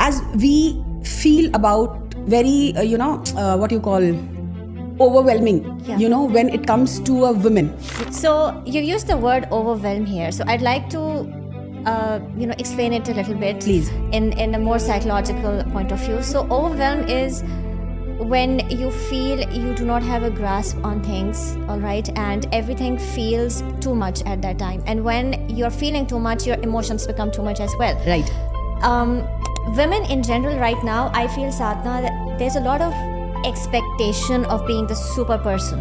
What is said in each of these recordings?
as we feel about very, what you call overwhelming, when it comes to a woman. So you use the word overwhelm here. So I'd like to, explain it a little bit. Please. In a more psychological point of view. So overwhelm is when you feel you do not have a grasp on things, all right, and everything feels too much at that time. And when you're feeling too much, your emotions become too much as well. Right. Women in general right now, I feel, Sadhna, that there's a lot of expectation of being the super person,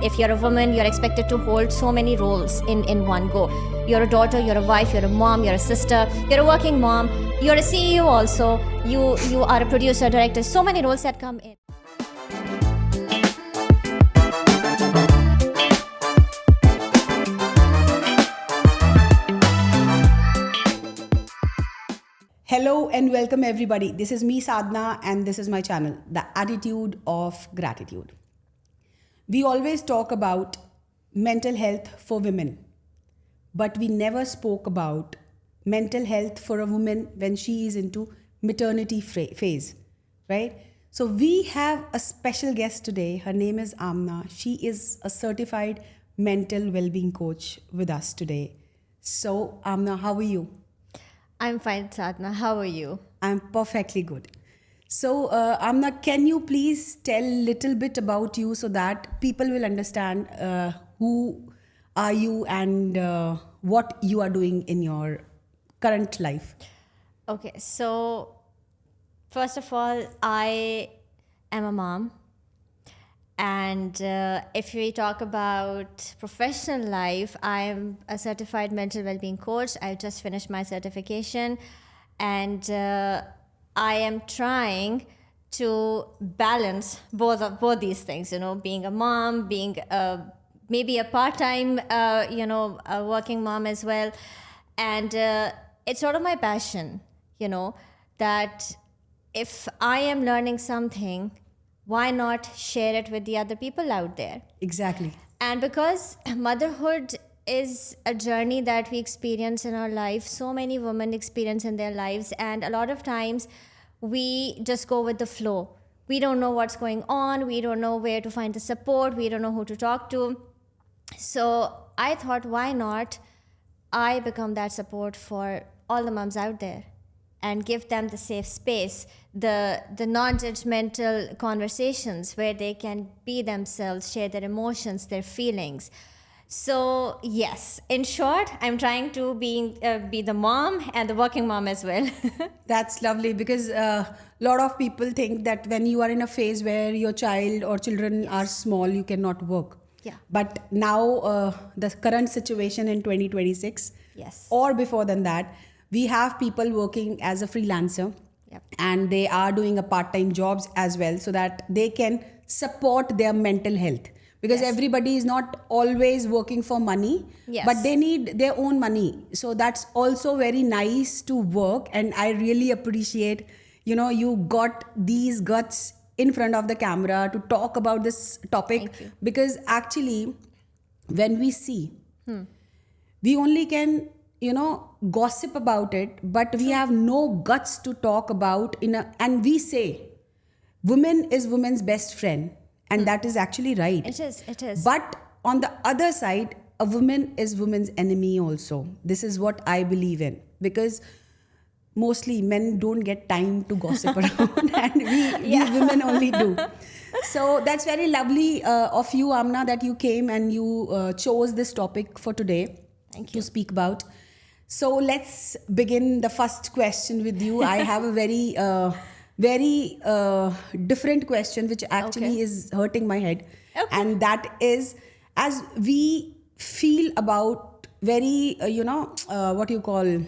If you're a woman, you're expected to hold so many roles in one go. You're a daughter, you're a wife, you're a mom, you're a sister, you're a working mom, you're a CEO also, you are a producer, director, so many roles that come in. Hello and welcome everybody. This is me, Sadhna, and this is my channel, The Attitude of Gratitude. We always talk about mental health for women, but we never spoke about mental health for a woman when she is into maternity phase, right? So we have a special guest today. Her name is Amna. She is a certified mental well-being coach with us today. So Amna, how are you? I'm fine, Sadhna. How are you? I'm perfectly good. So, Amna, can you please tell a little bit about you so that people will understand who are you and what you are doing in your current life? Okay, so first of all, I am a mom. And if we talk about professional life, I'm a certified mental well-being coach. I just finished my certification, and I am trying to balance both these things. Being a mom, being maybe a part-time, a working mom as well, and it's sort of my passion. That if I am learning something, why not share it with the other people out there? Exactly. And because motherhood is a journey that we experience in our life, so many women experience in their lives, and a lot of times we just go with the flow. We don't know what's going on, we don't know where to find the support, we don't know who to talk to. So I thought, why not I become that support for all the moms out there and give them the safe space, the non-judgmental conversations where they can be themselves, share their emotions, their feelings. So yes, in short, I'm trying to be the mom and the working mom as well. That's lovely because a lot of people think that when you are in a phase where your child or children are small, you cannot work. Yeah. But now the current situation in 2026, Yes. or before than that, we have people working as a freelancer. Yep. And they are doing a part-time jobs as well so that they can support their mental health. Because Yes. everybody is not always working for money, Yes. but they need their own money. So that's also very nice to work. And I really appreciate, you got these guts in front of the camera to talk about this topic. Thank you. Because actually, when we see, we only can, gossip about it, but we have no guts to talk about and we say, women is women's best friend. And that is actually right. It is. But on the other side, a woman is women's enemy also. This is what I believe in. Because mostly men don't get time to gossip around and we women only do. So that's very lovely of you, Amna, that you came and you chose this topic for today. Thank you. To speak about. So let's begin the first question with you. I have a very different question which actually is hurting my head. Okay. And that is, as we feel about very, what you call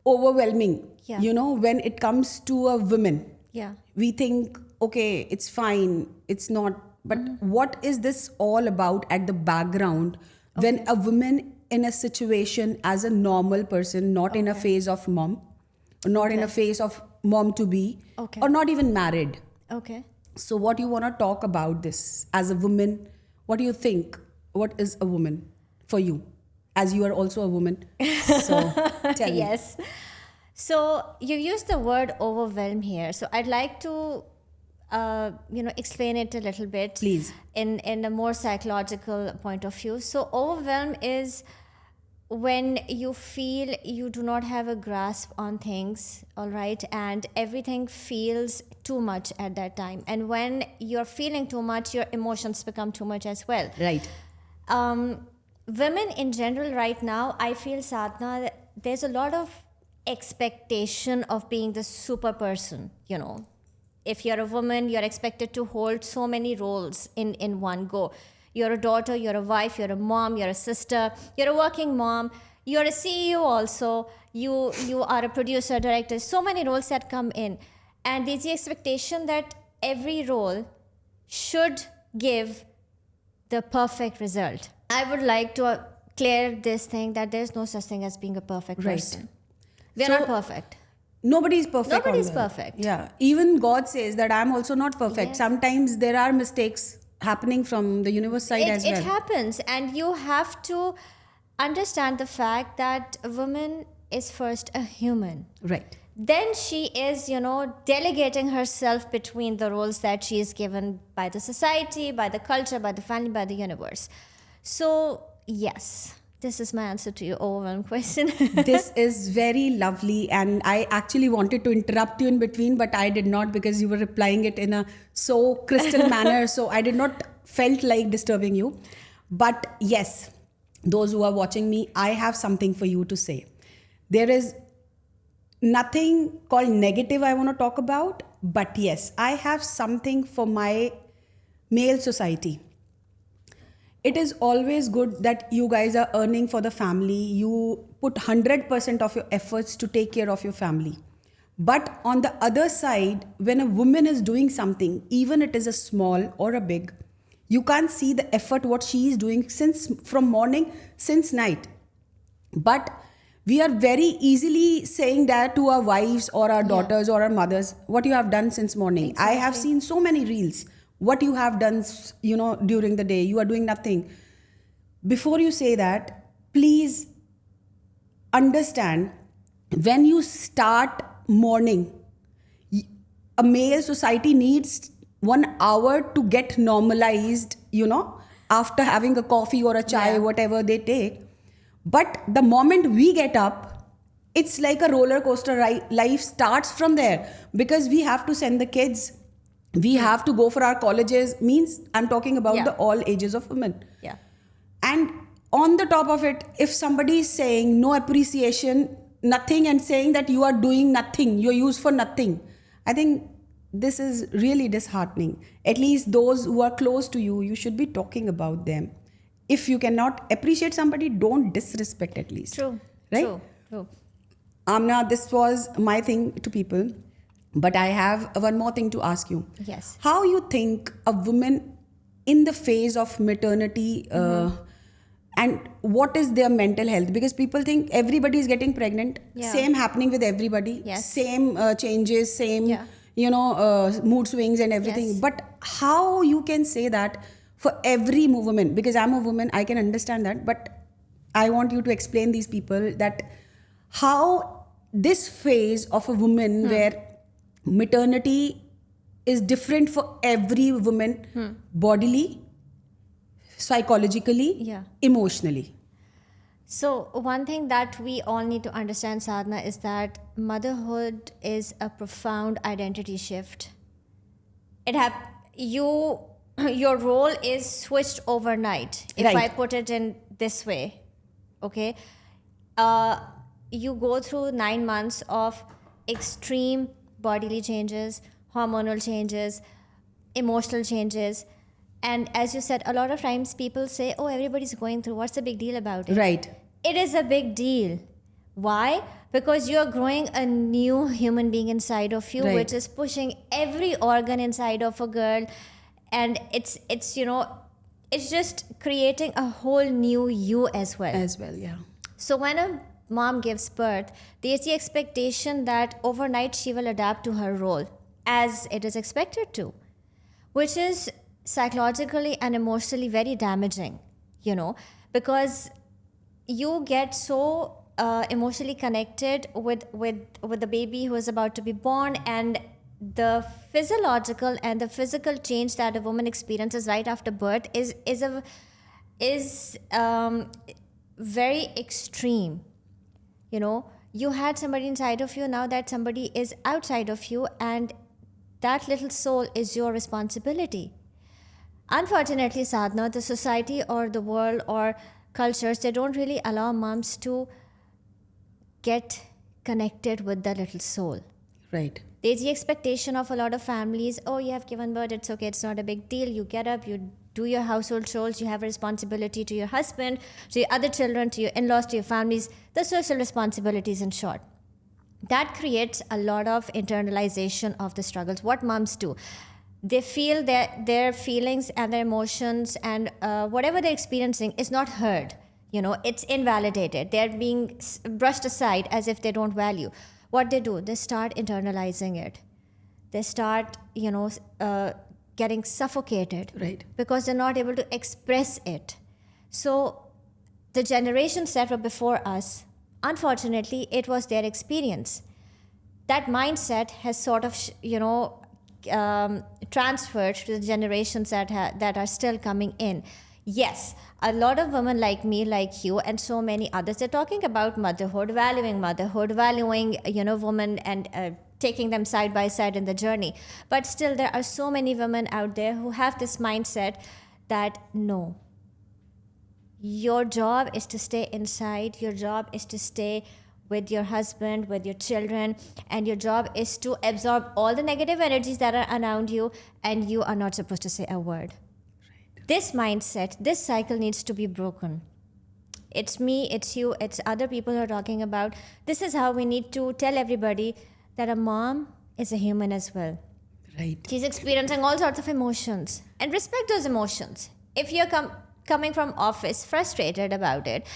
overwhelming, Yeah. when it comes to a woman. Yeah. We think, okay, it's fine, it's not. But what is this all about at the background when a woman in a situation as a normal person, not in a phase of mom, or not in a phase of mom to be, or not even married? Okay. So what you want to talk about this as a woman? What do you think? What is a woman for you? As you are also a woman. So tell me. Yes. So you used the word overwhelm here. So I'd like to, explain it a little bit. Please. In a more psychological point of view. So overwhelm is when you feel you do not have a grasp on things, all right, and everything feels too much at that time. And when you're feeling too much, your emotions become too much as well. Right. Women in general right now, I feel, Sadhna, that there's a lot of expectation of being the super person, If you're a woman, you're expected to hold so many roles in one go. You're a daughter, you're a wife, you're a mom, you're a sister, you're a working mom, you're a CEO also, you are a producer, director, so many roles that come in. And there's the expectation that every role should give the perfect result. I would like to clear this thing that there's no such thing as being a perfect person. We're not perfect. Nobody's perfect. Nobody's perfect. Yeah. Even God says that I'm also not perfect. Yes. Sometimes there are mistakes happening from the universe side as well. It happens, and you have to understand the fact that a woman is first a human. Right. Then she is, delegating herself between the roles that she is given by the society, by the culture, by the family, by the universe. So, yes, this is my answer to your overwhelm question. This is very lovely, and I actually wanted to interrupt you in between, but I did not because you were replying it in a so crystal manner, so I did not felt like disturbing you. But yes, those who are watching me, I have something for you to say. There is nothing called negative I want to talk about, but yes, I have something for my male society. It is always good that you guys are earning for the family. You put 100% of your efforts to take care of your family. But on the other side, when a woman is doing something, even it is a small or a big, you can't see the effort what she is doing from morning, since night. But we are very easily saying that to our wives or our daughters or our mothers, what you have done since morning. Exactly. I have seen so many reels. What you have done, during the day, you are doing nothing. Before you say that, please understand, when you start morning, a male society needs 1 hour to get normalized, after having a coffee or a chai, whatever they take. But the moment we get up, it's like a roller coaster ride. Life starts from there because we have to send the kids. We have to go for our colleges. Means I'm talking about the all ages of women. Yeah. And on the top of it, if somebody is saying no appreciation, nothing, and saying that you are doing nothing, you're used for nothing, I think this is really disheartening. At least those who are close to you, you should be talking about them. If you cannot appreciate somebody, don't disrespect at least. True. Right? True. Amna, this was my thing to people. But I have one more thing to ask you. Yes. How you think a woman in the phase of maternity and what is their mental health? Because people think everybody is getting pregnant. Yeah. Same happening with everybody. Yes. Same changes, same, mood swings and everything. Yes. But how you can say that for every woman? Because I'm a woman, I can understand that. But I want you to explain these people that how this phase of a woman where maternity is different for every woman, bodily, psychologically, emotionally. So one thing that we all need to understand, Sadhna, is that motherhood is a profound identity shift. Your role is switched overnight. If I put it in this way, okay? You go through 9 months of extreme bodily changes, hormonal changes, emotional changes. And as you said, a lot of times people say, oh, everybody's going through, what's the big deal about it? Right. It is a big deal. Why? Because you're growing a new human being inside of you, which is pushing every organ inside of a girl. And it's just creating a whole new you as well. As well, yeah. So when a mom gives birth, there's the expectation that overnight she will adapt to her role as it is expected to, which is psychologically and emotionally very damaging, because you get so emotionally connected with the baby who is about to be born, and the physiological and the physical change that a woman experiences right after birth is very extreme. You know, you had somebody inside of you, now that somebody is outside of you, and that little soul is your responsibility. Unfortunately, Sadhna, the society or the world or cultures, they don't really allow moms to get connected with the little soul. Right. There's the expectation of a lot of families, oh, you have given birth, it's okay, it's not a big deal. You get up, you do your household chores, you have a responsibility to your husband, to your other children, to your in-laws, to your families, the social responsibilities in short. That creates a lot of internalization of the struggles. What moms do, they feel that their feelings and their emotions and whatever they're experiencing is not heard. You know, it's invalidated. They're being brushed aside as if they don't value. What they do, they start internalizing it. They start, getting suffocated. Right. Because they're not able to express it. So the generations that were before us, unfortunately, it was their experience. That mindset has sort of, transferred to the generations that are still coming in. Yes, a lot of women like me, like you, and so many others, they're talking about motherhood, valuing, women and taking them side by side in the journey. But still, there are so many women out there who have this mindset that no, your job is to stay inside, your job is to stay with your husband, with your children, and your job is to absorb all the negative energies that are around you, and you are not supposed to say a word. This mindset, this cycle needs to be broken. It's me, it's you, it's other people who are talking about. This is how we need to tell everybody that a mom is a human as well. Right. She's experiencing all sorts of emotions, and respect those emotions. If you're coming from office frustrated about it,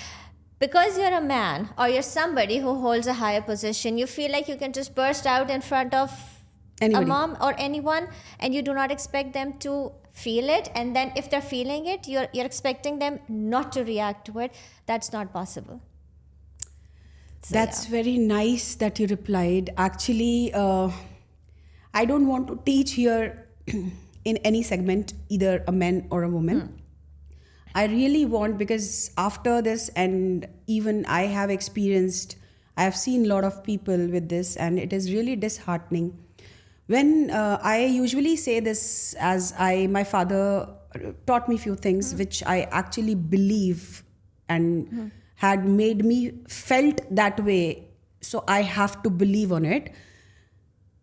because you're a man or you're somebody who holds a higher position, you feel like you can just burst out in front of Anybody. a mom or anyone, and you do not expect them to feel it. And then if they're feeling it, you're expecting them not to react to it. That's not possible. So, That's very nice that you replied. Actually, I don't want to teach here in any segment, either a man or a woman. I really want, because after this, and even I have seen a lot of people with this, and it is really disheartening. When I usually say this, as my father taught me few things which I actually believe and had made me felt that way, so I have to believe on it.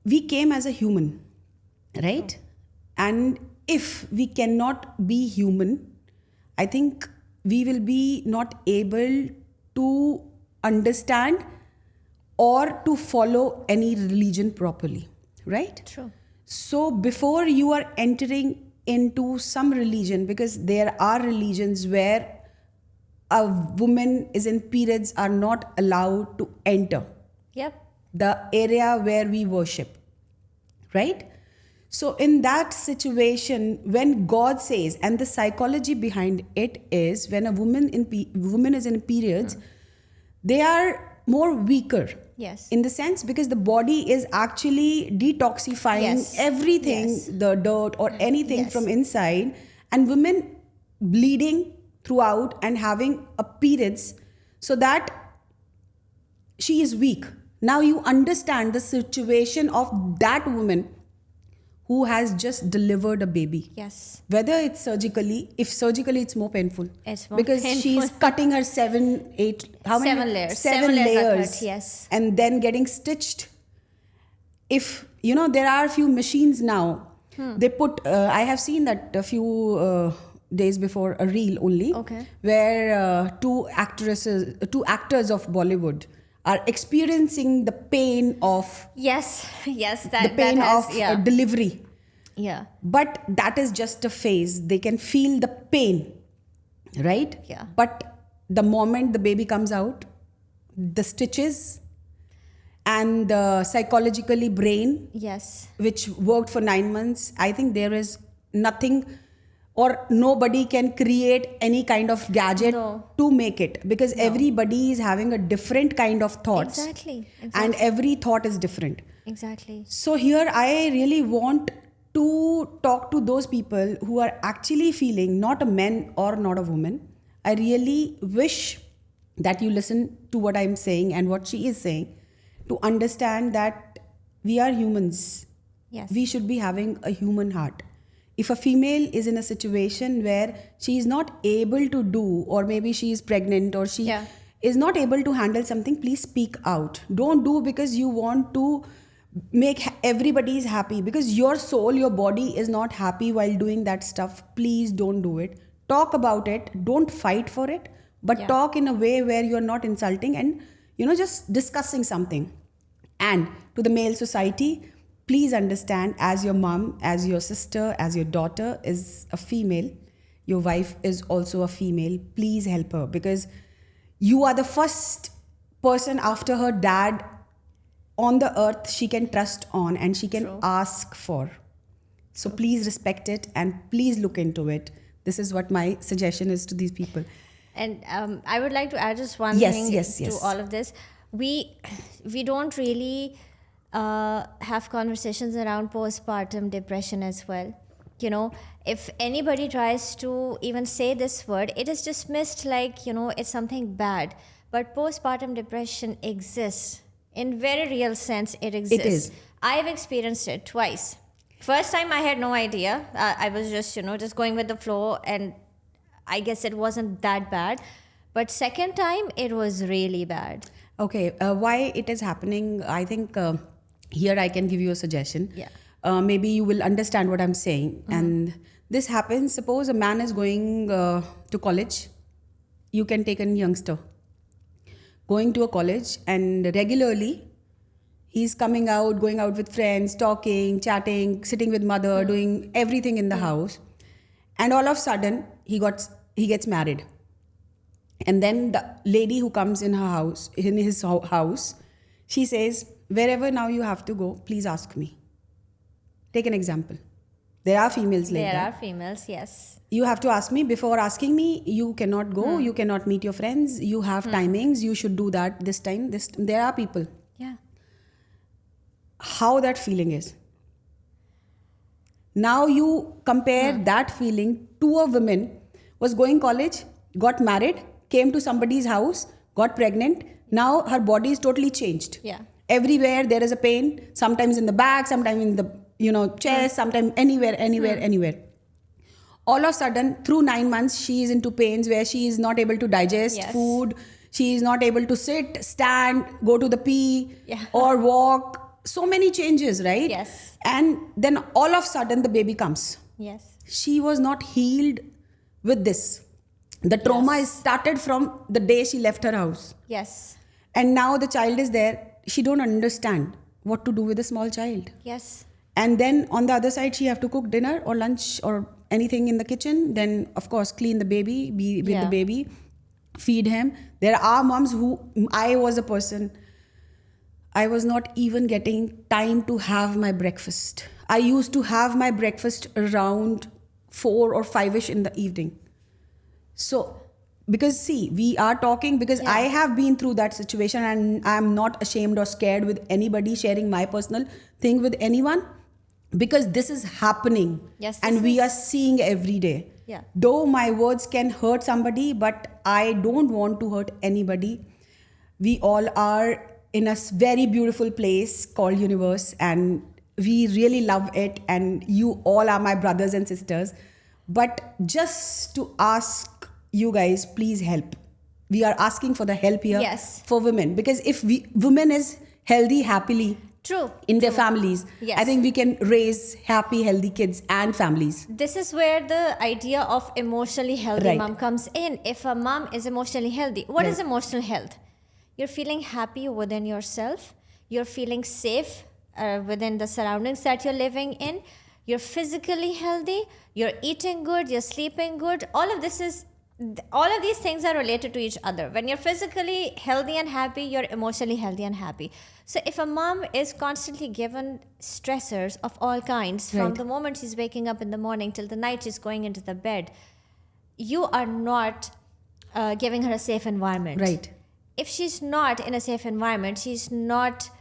We came as a human, right? And if we cannot be human, I think we will be not able to understand or to follow any religion properly, right? True. So before you are entering into some religion, because there are religions where a woman is in periods are not allowed to enter Yep. the area where we worship, right? So in that situation, when God says, and the psychology behind it is, when a woman is in periods, they are more weaker. Yes. In the sense, because the body is actually detoxifying everything, the dirt or anything from inside, and women bleeding throughout and having a periods, so that she is weak. Now you understand the situation of that woman who has just delivered a baby. Yes. Whether it's surgically, if surgically it's more painful. It's more because painful. She's cutting her 7 layers. Seven layers are cut, yes. And then getting stitched. If, there are a few machines now, they put, I have seen that a few days before, a reel only, where two actors of Bollywood are experiencing the pain of the pain of delivery. Yeah. But that is just a phase. They can feel the pain, right? Yeah. But the moment the baby comes out, the stitches and the psychologically brain, Yes. which worked for 9 months, I think there is nothing or nobody can create any kind of gadget No. to make it, because everybody is having a different kind of thoughts. Exactly. And every thought is different. Exactly. So here I really want to talk to those people who are actually feeling, not a man or not a woman. I really wish that you listen to what I'm saying and what she is saying, to understand that we are humans. Yes. We should be having a human heart. If a female is in a situation where she is not able to do, or maybe she is pregnant, or she Yeah. is not able to handle something, please speak out. Don't do because you want to make everybody's happy, because your soul, your body is not happy while doing that stuff. Please don't do it. Talk about it. Don't fight for it, but Yeah. talk in a way where you're not insulting and just discussing something. And to the male society, please understand, as your mom, as your sister, as your daughter is a female, your wife is also a female, please help her, because you are the first person after her dad on the earth she can trust on and she can True. ask for. So please respect it and please look into it. This is what my suggestion is to these people. And I would like to add just one Yes, thing yes, to yes. all of this. We don't really have conversations around postpartum depression as well. If anybody tries to even say this word, it is dismissed like, it's something bad. But postpartum depression exists. In very real sense, it exists. is. I've experienced it twice. First time I had no idea. I was just going with the flow, and I guess it wasn't that bad. But second time, it was really bad. Okay, why it is happening, I think here I can give you a suggestion. Yeah. Maybe you will understand what I'm saying. And this happens, suppose a man is going to college. You can take a youngster going to a college, and regularly he's coming out, going out with friends, talking, chatting, sitting with mother, doing everything in the house. And all of a sudden, he gets married. And then the lady who comes in his house, she says, wherever now you have to go, please ask me. Take an example. There are females like that. There are females, yes. You have to ask me. Before asking me, you cannot go, you cannot meet your friends, you have timings, you should do that this time. There are people. Yeah. How that feeling is. Now you compare that feeling to a woman was going college, got married, came to somebody's house, got pregnant. Now her body is totally changed. Yeah. Everywhere there is a pain, sometimes in the back, sometimes in the chest, sometimes anywhere. All of a sudden, through 9 months, she is into pains where she is not able to digest food. She is not able to sit, stand, go to the pee, or walk. So many changes, right? Yes. And then all of a sudden, the baby comes. Yes. She was not healed with this. The trauma is started from the day she left her house. Yes. And now the child is there. She don't understand what to do with a small child. Yes. And then on the other side, she have to cook dinner or lunch or anything in the kitchen. Then, of course, clean the baby, be with the baby, feed him. There are moms who, I was a person, I was not even getting time to have my breakfast. I used to have my breakfast around 4 or 5ish in the evening. So, because see, we are talking because I have been through that situation, and I'm not ashamed or scared with anybody sharing my personal thing with anyone, because this is happening. Yes, and we are seeing every day. Yeah. Though my words can hurt somebody, but I don't want to hurt anybody. We all are in a very beautiful place called universe, and we really love it, and you all are my brothers and sisters. But just to ask you guys, please help. We are asking for the help here for women, because if women is healthy happily in their families, I think we can raise happy, healthy kids and families. This is where the idea of emotionally healthy mom comes in. If a mom is emotionally healthy, what is emotional health? You're feeling happy within yourself. You're feeling safe within the surroundings that you're living in. You're physically healthy. You're eating good. You're sleeping good. All of this is all of these things are related to each other. When you're physically healthy and happy, you're emotionally healthy and happy. So if a mom is constantly given stressors of all kinds from Right. the moment she's waking up in the morning till the night she's going into the bed, you are not giving her a safe environment. Right. If she's not in a safe environment, she's not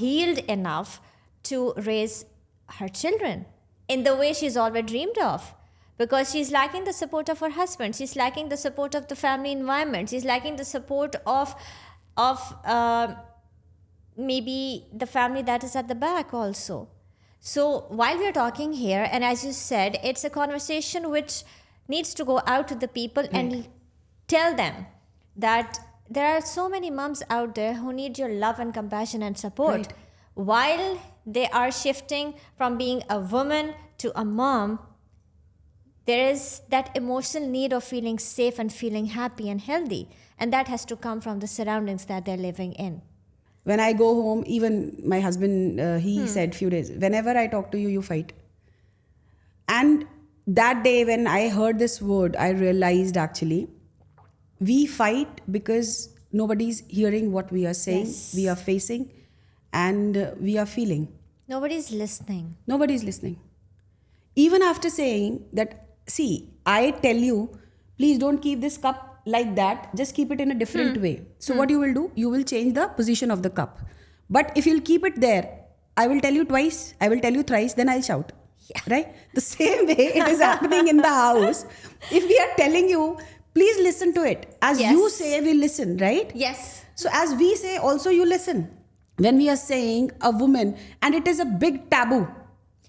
healed enough to raise her children in the way she's always dreamed of. Because she's lacking the support of her husband, she's lacking the support of the family environment, she's lacking the support of maybe the family that is at the back also. So while we're talking here, and as you said, it's a conversation which needs to go out to the people and tell them that there are so many moms out there who need your love and compassion and support. Right. While they are shifting from being a woman to a mom, there is that emotional need of feeling safe and feeling happy and healthy. And that has to come from the surroundings that they're living in. When I go home, even my husband, he said few days, whenever I talk to you, you fight. And that day when I heard this word, I realized actually, we fight because nobody's hearing what we are saying, Yes. we are facing, and we are feeling. Nobody's listening. Nobody's listening. Even after saying that, see, I tell you, please don't keep this cup like that, just keep it in a different way. So what you will do, you will change the position of the cup. But if you'll keep it there, I will tell you twice, I will tell you thrice, then I'll shout. Yeah. Right? The same way it is happening in the house. If we are telling you, please listen to it. As Yes. you say, we listen, right? Yes. So as we say, also you listen. When we are saying a woman, and it is a big taboo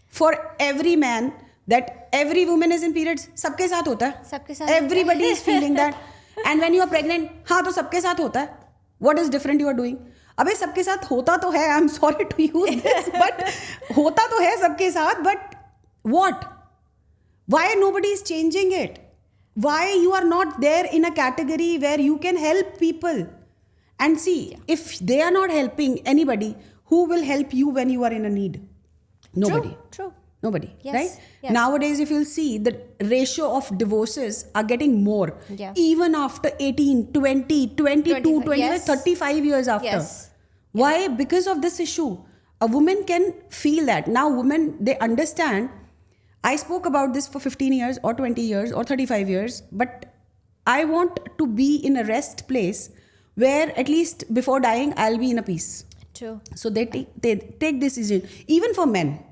for every man that every woman is in periods, सबके साथ होता है. सबके साथ होता है. Everybody is feeling that. And when you are pregnant, हाँ तो सबके साथ होता है. What is different you are doing? अबे सबके साथ होता तो है. I'm sorry to use this, but होता तो है सबके साथ. But what? Why nobody is changing it? Why you are not there in a category where you can help people? And see, if they are not helping anybody, who will help you when you are in a need? Nobody. True. Nobody, Yes, right? yes. Nowadays, if you'll see, the ratio of divorces are getting more. Yeah. Even after 18, 20, 22, 25, 25, yes. 35 years after. Yes. Why? Because of this issue. A woman can feel that. Now, women, they understand. I spoke about this for 15 years or 20 years or 35 years, but I want to be in a rest place where at least before dying, I'll be in a peace. True. So they take decision. Even for men,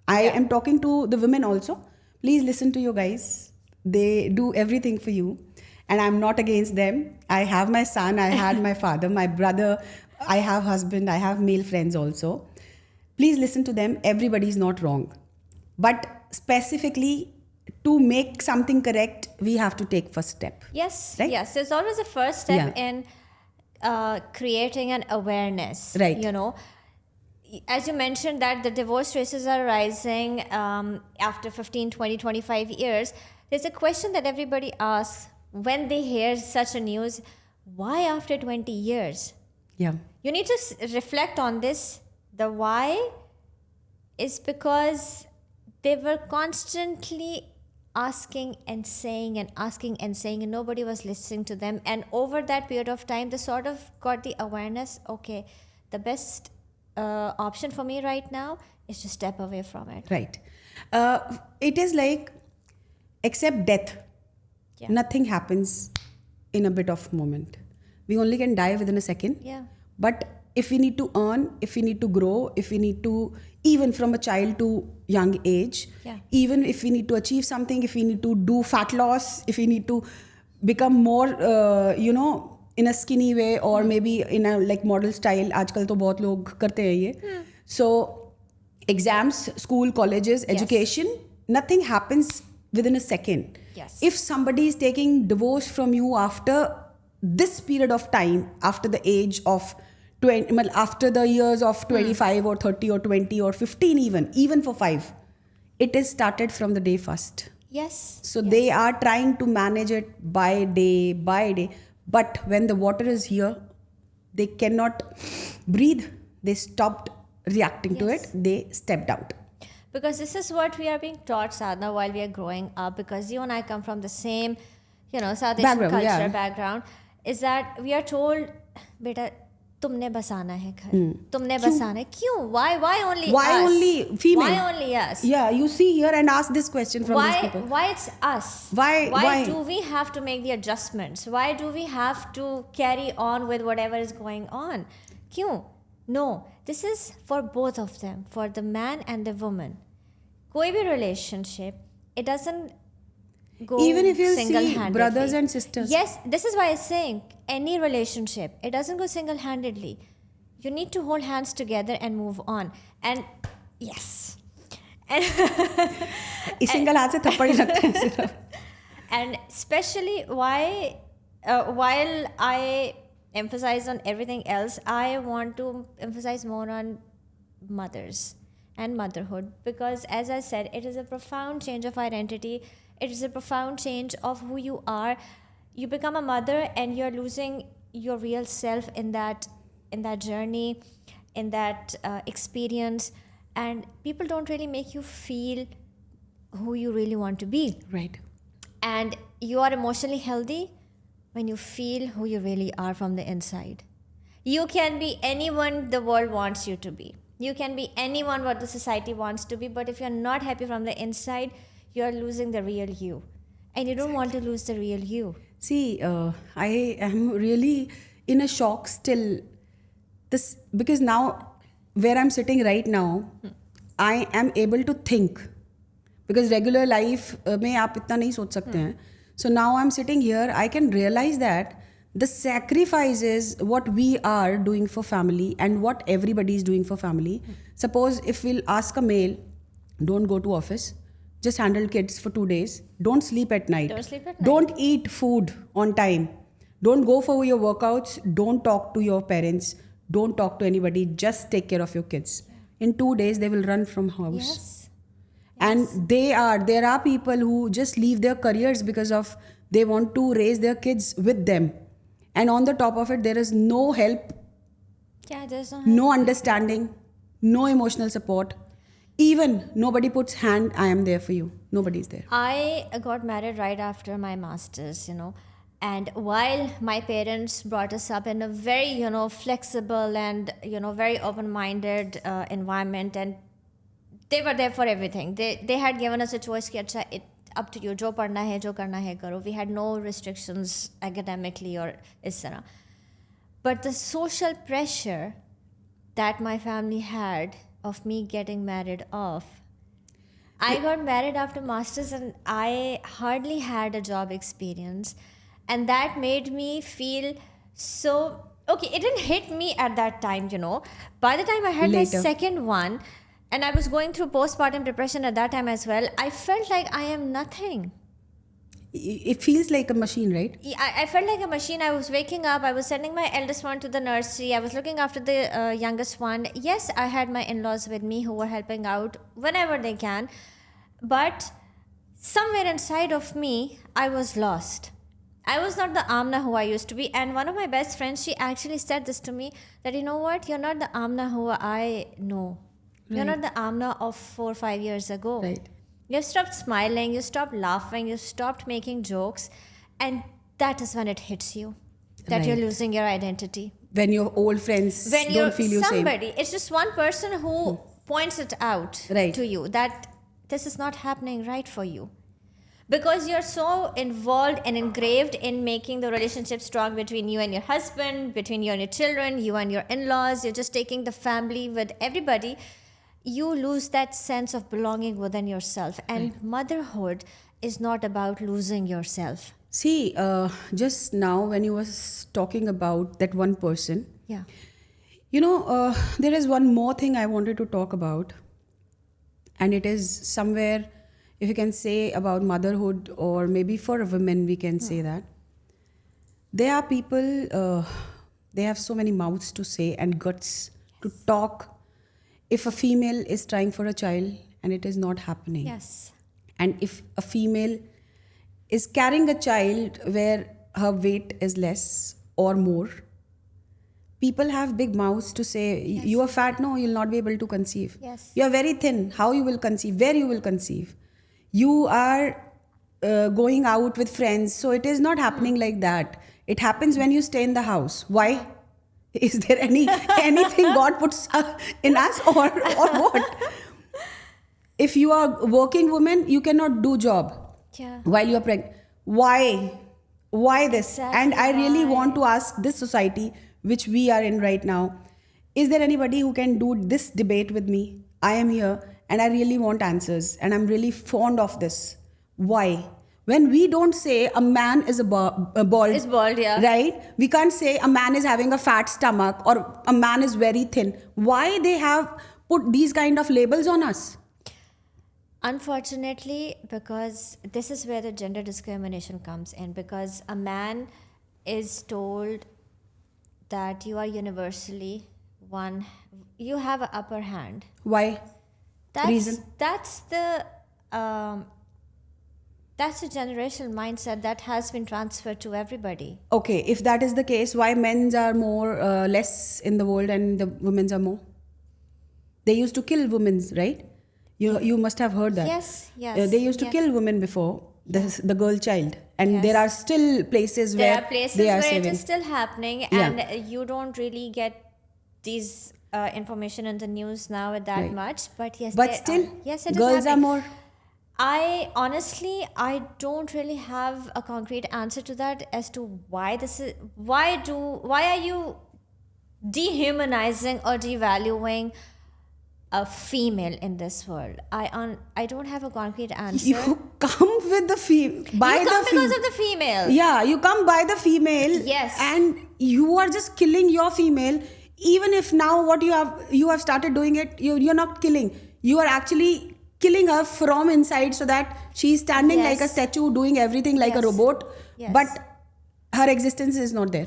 I am talking to the women also. Please listen to your guys. They do everything for you, and I'm not against them. I have my son. I had my father, my brother. I have husband. I have male friends also. Please listen to them. Everybody is not wrong, but specifically to make something correct, we have to take first step. Yes. Right? Yes. There's always a first step Yeah. in creating an awareness. Right. You know, as you mentioned that the divorce rates are rising after 15, 20, 25 years, there's a question that everybody asks when they hear such a news, why after 20 years? Yeah. You need to reflect on this. The why is because they were constantly asking and saying and asking and saying, and nobody was listening to them. And over that period of time, they sort of got the awareness, okay, the best option for me right now is to step away from it. Right. It is like, except death, Yeah. nothing happens in a bit of moment. We only can die within a second. Yeah. But if we need to earn, if we need to grow, if we need to, even from a child to young age, Yeah. even if we need to achieve something, if we need to do fat loss, if we need to become more, in a skinny way or maybe in a like model style, आजकल तो बहुत लोग करते हैं ये. So exams, school, colleges, education, nothing happens within a second. Yes. If somebody is taking divorce from you after this period of time, after the age of 20, well, after the years of 25 or 30 or 20 or 15 even for 5, it is started from the day first. Yes. So they are trying to manage it by day. But when the water is here, they cannot breathe. They stopped reacting to it. They stepped out. Because this is what we are being taught, Sadhna, while we are growing up. Because you and I come from the same South Asian Background, culture yeah. background, is that we are told, beta, तुमने बसाना है घर, तुमने बसाना है. क्यों? Why only Why us? only female? Why only us? Yeah, you see here and ask this question from these people. Why it's us? Why? Do we have to make the adjustments? Why do we have to carry on with whatever is going on? क्यों? No, this is for both of them, for the man and the woman. कोई भी relationship, it doesn't go Even if you single-handedly. see brothers and sisters. Yes, this is why I'm saying any relationship, it doesn't go single-handedly. You need to hold hands together and move on. And yes. And इस single हाथ से थप्पड़ ही लगते हैं सिर्फ. And especially why, while I emphasize on everything else, I want to emphasize more on mothers and motherhood, because as I said, it is a profound change of identity. It is a profound change of who you are. You become a mother and you're losing your real self in that journey, in that experience, and people don't really make you feel who you really want to be. Right. And you are emotionally healthy when you feel who you really are from the inside. You can be anyone the world wants you to be. You can be anyone what the society wants to be, but if you're not happy from the inside, you're losing the real you. And you don't want to lose the real you. See, I am really in a shock still. This because now where I'm sitting right now, I am able to think. Because regular life में आप इतना नहीं सोच सकते हैं. So now I'm sitting here, I can realize that the sacrifices what we are doing for family and what everybody is doing for family. Suppose if we'll ask a male, don't go to office, just handle kids for 2 days, don't sleep at night, don't eat food on time, don't go for your workouts, don't talk to your parents, don't talk to anybody, just take care of your kids. In 2 days they will run from house. Yes. And there are people who just leave their careers because of they want to raise their kids with them. And on the top of it, there is no help, Yeah, there's no understanding, no emotional support. Even nobody puts hand, I am there for you. Nobody's there. I got married right after my master's, and while my parents brought us up in a very, flexible and, very open-minded environment, and they were there for everything. They had given us a choice कि अच्छा, it up to you, जो पढ़ना है, जो करना है करो. We had no restrictions academically or इस तरह. But the social pressure that my family had of me getting married off, I got married after masters and I hardly had a job experience, and that made me feel so okay. It didn't hit me at that time, By the time I had Later. my second one, and I was going through postpartum depression at that time as well, I felt like I am nothing. It feels like a machine, right? I felt like a machine. I was waking up, I was sending my eldest one to the nursery, I was looking after the youngest one. Yes, I had my in-laws with me who were helping out whenever they can, but somewhere inside of me, I was lost. I was not the Amna who I used to be. And one of my best friends, she actually said this to me, that you know what, you're not the Amna who I know. Right. You're not the Amna of 4 or 5 years ago. Right. You've stopped smiling, you stopped laughing, you stopped making jokes, and that is when it hits you, that Right. you're losing your identity. When your old friends When don't you're feel you same. somebody, it's just one person who points it out Right. to you that this is not happening right for you. Because you're so involved and engraved in making the relationship strong between you and your husband, between you and your children, you and your in-laws, you're just taking the family with everybody. You lose that sense of belonging within yourself. And motherhood is not about losing yourself. See, just now when you was talking about that one person, Yeah. there is one more thing I wanted to talk about. And it is somewhere, if you can say about motherhood, or maybe for women, we can say that. There are people, they have so many mouths to say and guts to talk. If a female is trying for a child and it is not happening. Yes. And if a female is carrying a child where her weight is less or more, people have big mouths to say, you are fat, no, you'll not be able to conceive. Yes. You are very thin, how you will conceive, where you will conceive. You are going out with friends. So it is not happening like that. It happens when you stay in the house. Why? Is there anything God puts in us or what? If you are a working woman, you cannot do job while you are pregnant. Why this? Exactly And I really why. want to ask this society, which we are in right now, is there anybody who can do this debate with me? I am here and I really want answers and I'm really fond of this. Why? When we don't say a man is a bald, Is bald, yeah. right? We can't say a man is having a fat stomach or a man is very thin. Why they have put these kind of labels on us? Unfortunately, because this is where the gender discrimination comes in, because a man is told that you are universally one, you have an upper hand. Why? Reason? That's the generational mindset that has been transferred to everybody. Okay, if that is the case, why men's are more less in the world and the women's are more? They used to kill women's, right? You must have heard that. Yes. They used to kill women before the girl child, and Yes. there are still places where they are where saving. it is still happening, and you don't really get these information in the news now that Right. much. But yes, But there still, are, yes, it is girls are happening. more. I don't really have a concrete answer to that as to why this is. Why are you dehumanizing or devaluing a female in this world? I don't have a concrete answer. You come with the by you the come because of the female. Yeah, you come by the female. Yes. And you are just killing your female. Even if now what you have started doing it, you're not killing. You are actually killing her from inside so that she's standing Yes. like a statue, doing everything like a Yes. robot. Yes. But her existence is not there.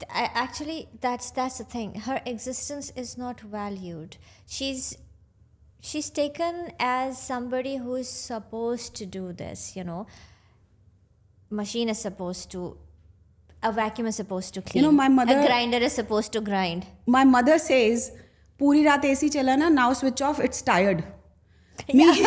Actually, that's the thing. Her existence is not valued. She's taken as somebody who is supposed to do this. Machine is supposed to. A vacuum is supposed to clean. my mother- A grinder is supposed to grind. My mother says, "Puri raat AC chala na, now switch off. It's tired." Means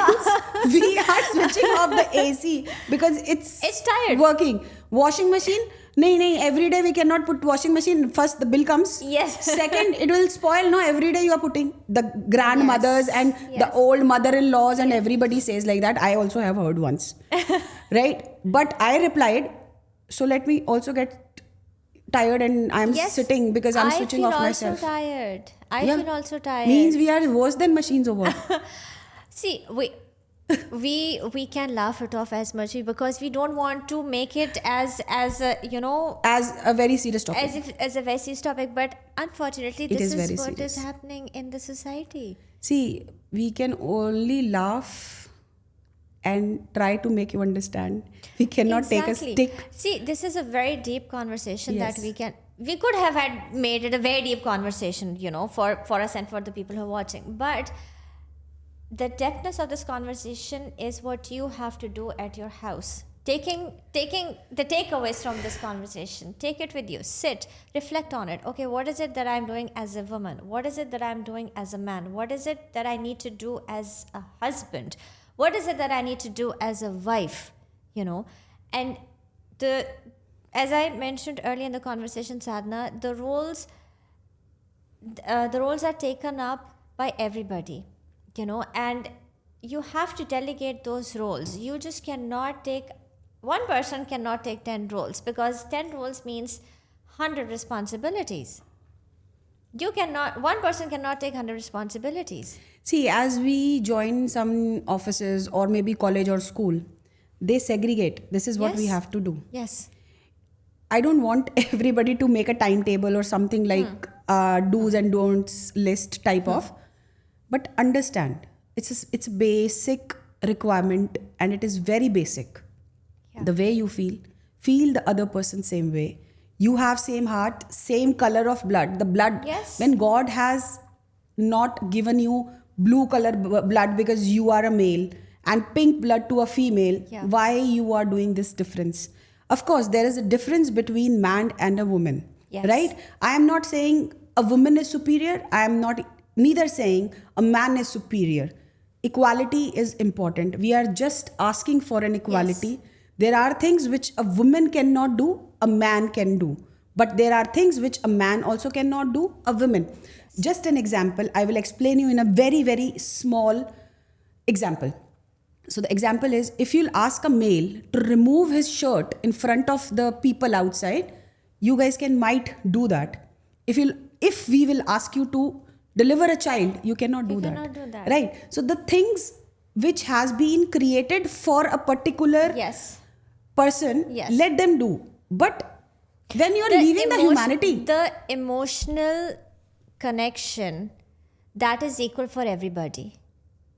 we are switching off the AC because it's tired. working. Washing machine? No. Every day we cannot put washing machine. First the bill comes. Yes. Second, it will spoil. No, every day you are putting. The grandmothers Yes. and Yes. the old mother-in-laws and everybody says like that. I also have heard once. Right? But I replied, so let me also get tired and I'm Yes. sitting because I'm switching off myself. I feel also tired. I Yeah. feel also tired. Means we are worse than machines or what? See, we can laugh it off as much because we don't want to make it as a As a very serious topic. as a very serious topic, but unfortunately It this is is very what serious. is happening in the society. See, we can only laugh and try to make you understand. We cannot take a Exactly. stick. See, this is a very deep conversation Yes. that we could have made it a very deep conversation, for us and for the people who are watching. But the depthness of this conversation is what you have to do at your house. Taking the takeaways from this conversation, take it with you, sit, reflect on it. Okay, what is it that I'm doing as a woman? What is it that I'm doing as a man? What is it that I need to do as a husband? What is it that I need to do as a wife? And as I mentioned earlier in the conversation, Sadhna, the roles are taken up by everybody, and you have to delegate those roles. You just one person cannot take 10 roles, because 10 roles means 100 responsibilities. One person cannot take 100 responsibilities. See, as we join some offices or maybe college or school, they segregate. This is what we Yes. have to do. Yes. I don't want everybody to make a timetable or something like do's and don'ts list type of. But understand, it's a basic requirement and it is very basic. Yeah. The way you feel the other person same way. You have same heart, same color of blood. The blood, Yes. when God has not given you blue color blood because you are a male and pink blood to a female, Yeah. why you are doing this difference? Of course, there is a difference between man and a woman, Yes. right? I am not saying a woman is superior. I am not neither saying a man is superior. equality is important. We are just asking for an equality. There are things which a woman cannot do, a man can do. But there are things which a man also cannot do, a woman. Just an example, I will explain you in a very, very small example. So the example is, if you'll ask a male to remove his shirt in front of the people outside, you guys might do that. If we will ask you to deliver a child, you cannot do that. cannot do that. Right? So the things which has been created for a particular person, let them do. But when you're leaving the humanity, the emotional connection, that is equal for everybody.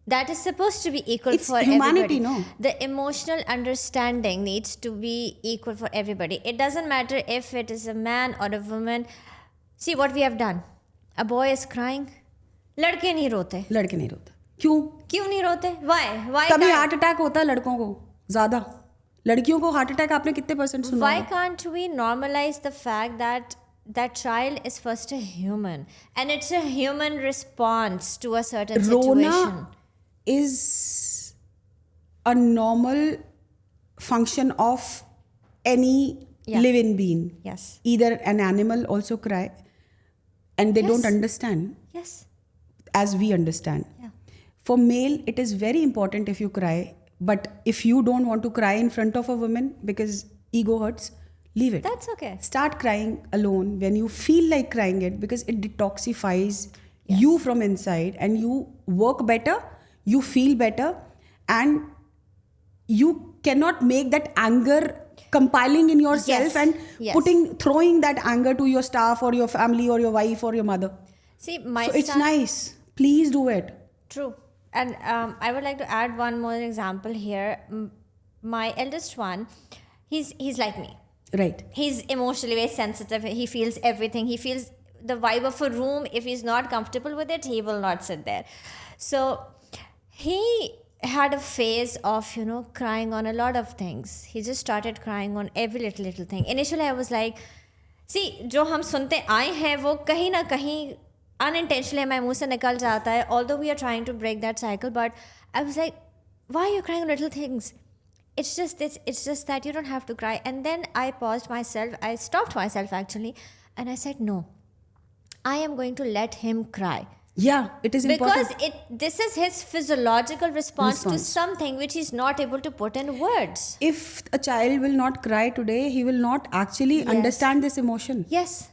That is supposed to be equal it's for humanity, everybody. no? The emotional understanding needs to be equal for everybody. It doesn't matter if it is a man or a woman. See what we have done. A boy is crying. लड़के नहीं रोते. लड़के नहीं रोते. क्यों नहीं रोते? Why तभी हार्ट अटैक होता है लड़कों को ज्यादा. लड़कियों को हार्ट अटैक आपने कितने % सुना? Why can't we normalize the fact that that child is first a human and it's a human response to a certain situation? Rona is a normal function of any living being. Yes. Either an animal also cry and they don't understand as we understand. Yeah. For male, it is very important if you cry. But if you don't want to cry in front of a woman because ego hurts, leave it. That's okay. Start crying alone when you feel like crying it, because it detoxifies you from inside and you work better, you feel better, and you cannot make that anger compiling in yourself and throwing that anger to your staff or your family or your wife or your mother. See, so it's nice. Please do it. True. And I would like to add one more example here. My eldest one, he's like me. Right. He's emotionally very sensitive. He feels everything. He feels the vibe of a room. If he's not comfortable with it, he will not sit there. So he had a phase of, crying on a lot of things. He just started crying on every little thing. Initially, I was like, see, जो हम सुनते आए हैं वो कहीं ना कहीं unintentionally हमारे मुंह से निकल जाता है. Although we are trying to break that cycle, but I was like, why are you crying on little things? It's just that you don't have to cry. And then I paused myself. I stopped myself actually, and I said, no, I am going to let him cry. Yeah, it is important. Because this is his physiological response to something which he's not able to put in words. If a child will not cry today, he will not actually understand this emotion. Yes.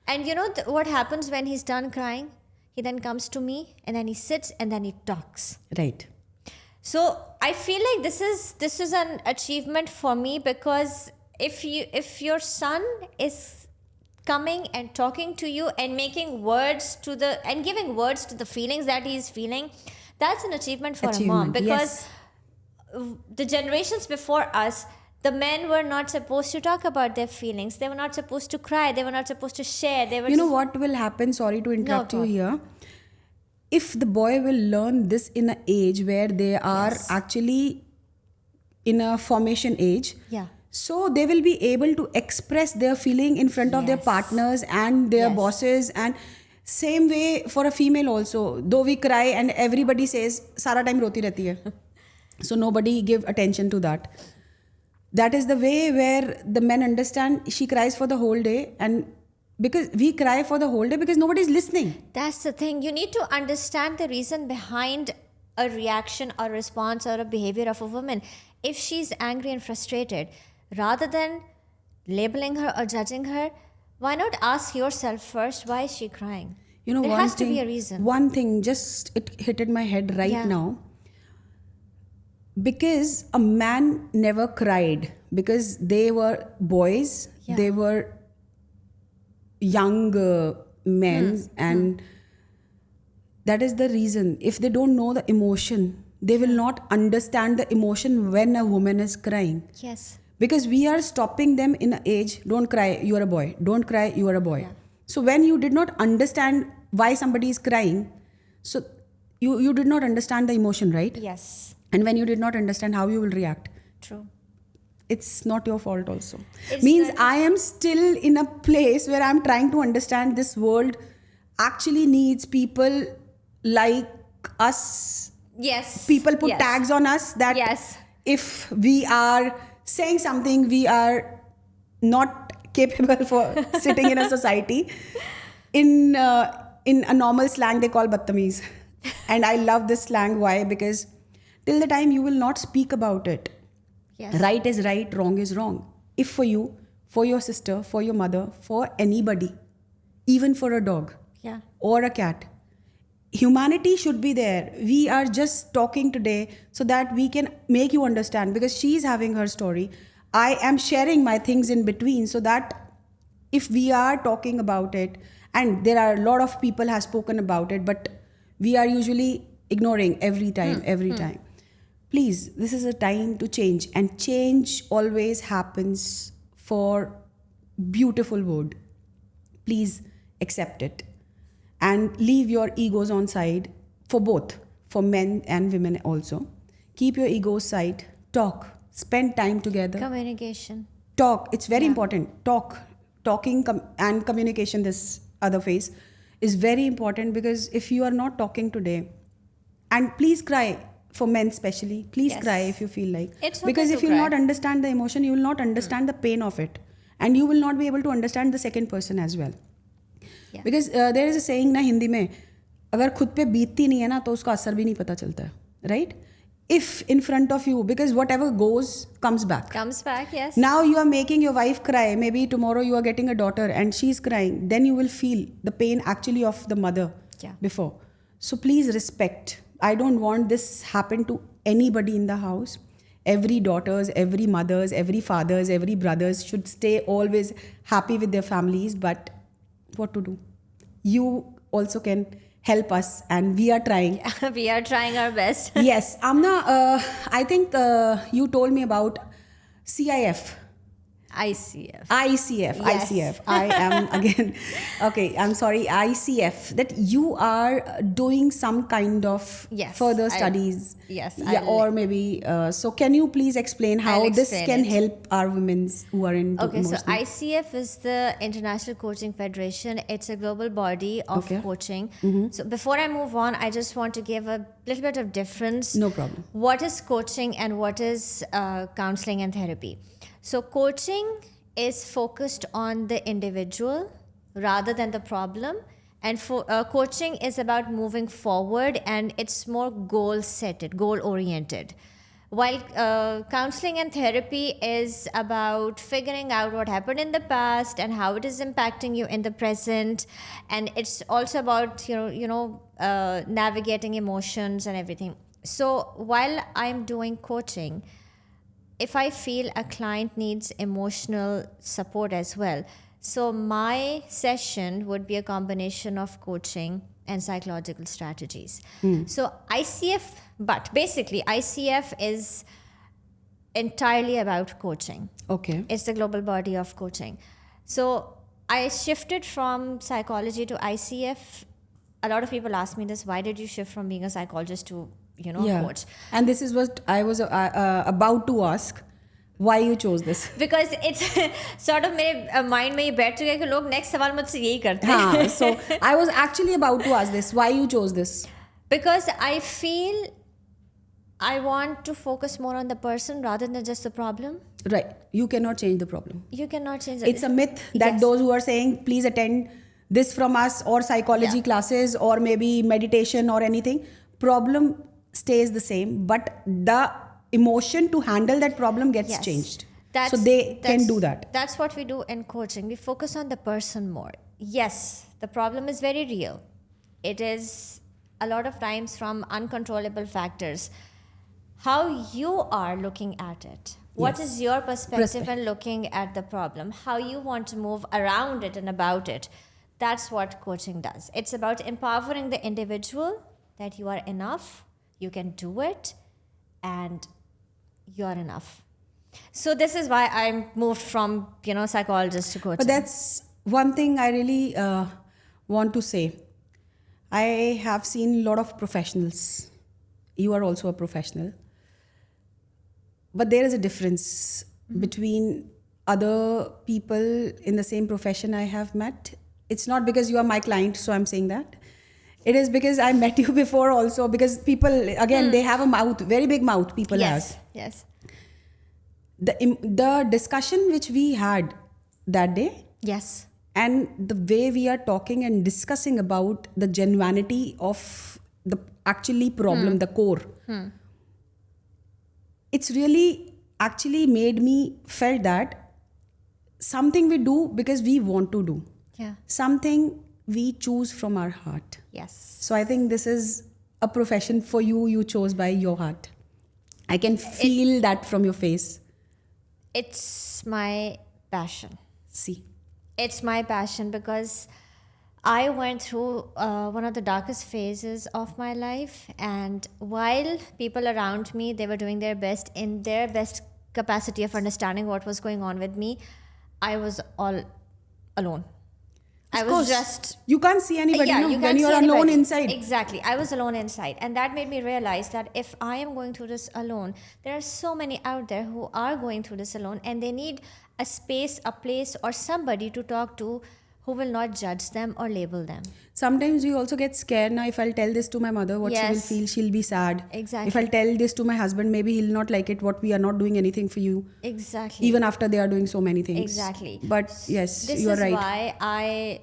And what happens when he's done crying? He then comes to me and then he sits and then he talks. Right. So I feel like this is an achievement for me, because if your son is coming and talking to you and making words and giving words to the feelings that he is feeling, that's an achievement for a mom. Because the generations before us, the men were not supposed to talk about their feelings. They were not supposed to cry. They were not supposed to share. You know what will happen? Sorry to interrupt you here. If the boy will learn this in an age where they are actually in a formation age, so they will be able to express their feeling in front of their partners and their bosses. And same way for a female also. Though we cry and everybody says, "Sara time roti rehti hai." So nobody give attention to that. That is the way where the men understand she cries for the whole day, and because we cry for the whole day because nobody is listening. That's the thing. You need to understand the reason behind a reaction or response or a behavior of a woman. If she's angry and frustrated, rather than labeling her or judging her, why not ask yourself first, why is she crying? There has to be a reason. One thing, just it hit my head right now. Because a man never cried, because they were boys, they were young men, and that is the reason. If they don't know the emotion, they will not understand the emotion when a woman is crying. Yes. Because we are stopping them in an age, don't cry, you are a boy. Don't cry, you are a boy. Yeah. So when you did not understand why somebody is crying, so you did not understand the emotion, right? Yes. And when you did not understand how you will react. True. It's not your fault also. Means I am still in a place where I'm trying to understand this world actually needs people like us Yes. People put yes. tags on us that Yes. if we are saying something, we are not capable for sitting in a society. In a normal slang, they call battamiz. And I love this slang. Why? Because till the time you will not speak about it, Yes. right is right, wrong is wrong. If for you, for your sister, for your mother, for anybody, even for a dog Yeah. or a cat, humanity should be there. We are just talking today so that we can make you understand, because she's having her story. I am sharing my things in between, so that if we are talking about it, and there are a lot of people have spoken about it, but we are usually ignoring every time. Please, this is a time to change, and change always happens for beautiful word. Please accept it and leave your egos on side, for both, for men and women also. Keep your egos aside, talk, spend time together. Communication. Talk, it's very Yeah. important. Talking and communication, this other phase, is very important, because if you are not talking today, and please cry, for men especially, please Yes. cry if you feel like. It's okay Because to if you will cry. not understand the emotion, you will not understand the pain of it, and you will not be able to understand the second person as well. Yeah. Because there is a saying ना हिंदी में, अगर खुद पे बीतती नहीं है ना तो उसका असर भी नहीं पता चलता है, right? If in front of you, because what ever goes comes back. Comes back, yes. Now you are making your wife cry. Maybe tomorrow you are getting a daughter and she's crying. Then you will feel the pain actually of the mother Yeah. before. So please respect. I don't want this happen to anybody in the house. Every daughters, every mothers, every fathers, every brothers should stay always happy with their families. But what to do? You also can help us, and we are trying. We are trying our best. Yes, Amna, I think you told me about CIF. ICF. ICF, Yes. ICF. I am again, okay, I'm sorry, ICF, that you are doing some kind of Yes, further I- studies. yes, Yeah, or maybe, so can you please explain how I'll this explain can it. help our women who are in Okay, so emotional? ICF is the International Coaching Federation. It's a global body of Okay. coaching. So before I move on, I just want to give a little bit of difference. No problem. What is coaching and what is counseling and therapy? So coaching is focused on the individual rather than the problem. And for coaching is about moving forward, and it's more goal oriented. While counseling and therapy is about figuring out what happened in the past and how it is impacting you in the present, and it's also about navigating emotions and everything. So while I'm doing coaching, if I feel a client needs emotional support as well, so my session would be a combination of coaching and psychological strategies. So ICF, but basically ICF is entirely about coaching. Okay. It's the global body of coaching. So I shifted from psychology to ICF. A lot of people ask me this: why did you shift from being a psychologist to coach? And this is what I was about to ask, why you chose this. Because it's sort of मेरे mind में ये बैठ चुका है कि लोग next सवाल मुझसे यही करते हैं. हाँ, so I was actually about to ask this, why you chose this. Because I feel I want to focus more on the person rather than just the problem. Right, you cannot change the problem. You cannot change it. It's a myth that Yes. those who are saying please attend this from us, or psychology Yeah. classes, or maybe meditation or anything, problem stays the same, but the emotion to handle that problem gets Yes. changed. So they can do that. That's what we do in coaching. We focus on the person more. Yes, the problem is very real. It is a lot of times from uncontrollable factors. How you are looking at it. What Yes. is your perspective when looking at the problem? How you want to move around it and about it. That's what coaching does. It's about empowering the individual that you are enough, you can do it, and you're enough. So this is why I moved from psychologist to coaching. But that's one thing I really want to say. I have seen a lot of professionals. You are also a professional. But there is a difference between other people in the same profession I have met. It's not because you are my client, so I'm saying that. It is because I met you before also, because people, again, they have a mouth, very big mouth people have. Yes. The discussion which we had that day, Yes. and the way we are talking and discussing about the genuinity of the actually problem, the core, it's really actually made me felt that something we do because we want to do, Yeah. something we choose from our heart. Yes. So I think this is a profession for you, you chose by your heart. I can feel that from your face. It's my passion. See. It's my passion because I went through one of the darkest phases of my life, and while people around me, they were doing their best in their best capacity of understanding what was going on with me, I was all alone. Of course, you can't see anybody, yeah, no? you When can't you're see alone anybody. inside. Exactly. I was alone inside. And that made me realize that if I am going through this alone, there are so many out there who are going through this alone, and they need a space, a place, or somebody to talk to who will not judge them or label them. Sometimes we also get scared. Now, if I'll tell this to my mother, what she will Yes. feel, she'll be sad. Exactly. If I'll tell this to my husband, maybe he'll not like it, what we are not doing anything for you. Exactly. Even after they are doing so many things. Exactly. But yes, This you are is right. why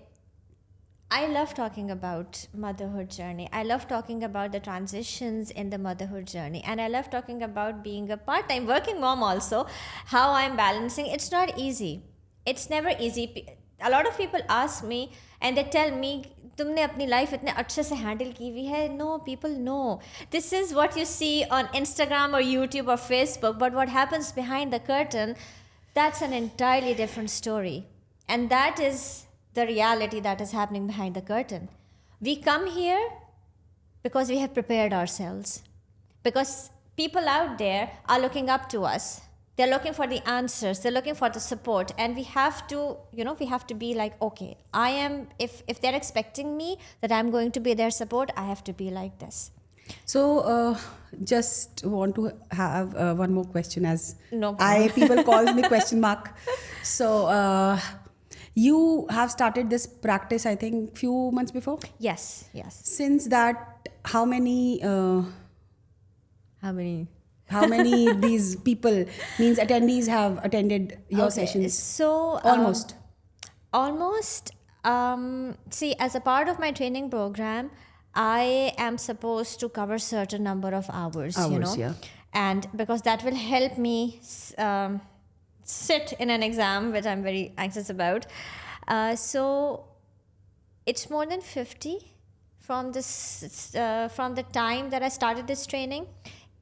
I love talking about motherhood journey. I love talking about the transitions in the motherhood journey. And I love talking about being a part-time working mom also, how I'm balancing. It's not easy. It's never easy. A lot of people ask me and they tell me, तुमने अपनी life इतने अच्छे से handle की हुई है. No, people know. This is what you see on Instagram or YouTube or Facebook, but what happens behind the curtain, that's an entirely different story. And that is the reality that is happening behind the curtain. We come here because we have prepared ourselves. Because people out there are looking up to us. They're looking for the answers. They're looking for the support. And we have to, we have to be like, okay, I am, if they're expecting me that I'm going to be their support, I have to be like this. So, just want to have one more question, as No problem. people calls me question mark. So, you have started this practice, I think, few months before. Yes. Since that, how many How many? these people, means attendees, have attended your sessions? So almost. See, as a part of my training program, I am supposed to cover certain number of hours. Yeah. And because that will help me sit in an exam, which I'm very anxious about. So it's more than 50 from this from the time that I started this training.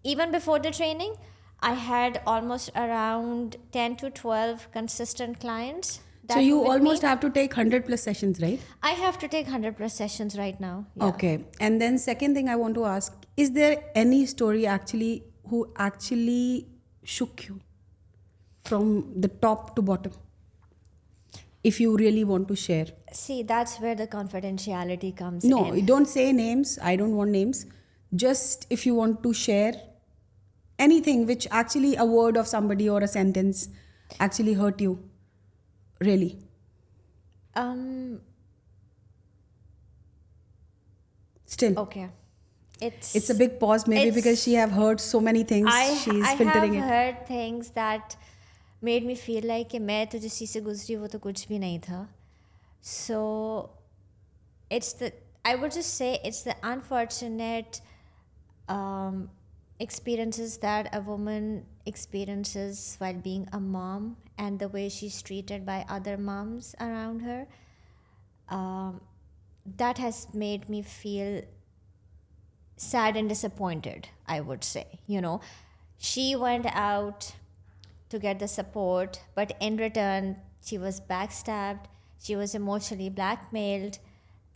Even before the training, I had almost around 10 to 12 consistent clients. So you almost have to take 100 plus sessions, right? I have to take 100 plus sessions right now. Yeah. Okay. And then second thing I want to ask, is there any story actually who actually shook you from the top to bottom? If you really want to share. See, that's where the confidentiality comes No, in. don't say names. I don't want names. Just if you want to share anything which actually a word of somebody or a sentence actually hurt you. Really. Still. Okay. It's a big pause, maybe because she have heard so many things. She's filtering it. I have heard things that made me feel like कि मैं तो जिस चीज़ से गुजरी वो तो कुछ भी नहीं था. So I would just say it's the unfortunate experiences that a woman experiences while being a mom, and the way she's treated by other moms around her. That has made me feel sad and disappointed, I would say. She went out to get the support, but in return, she was backstabbed, she was emotionally blackmailed,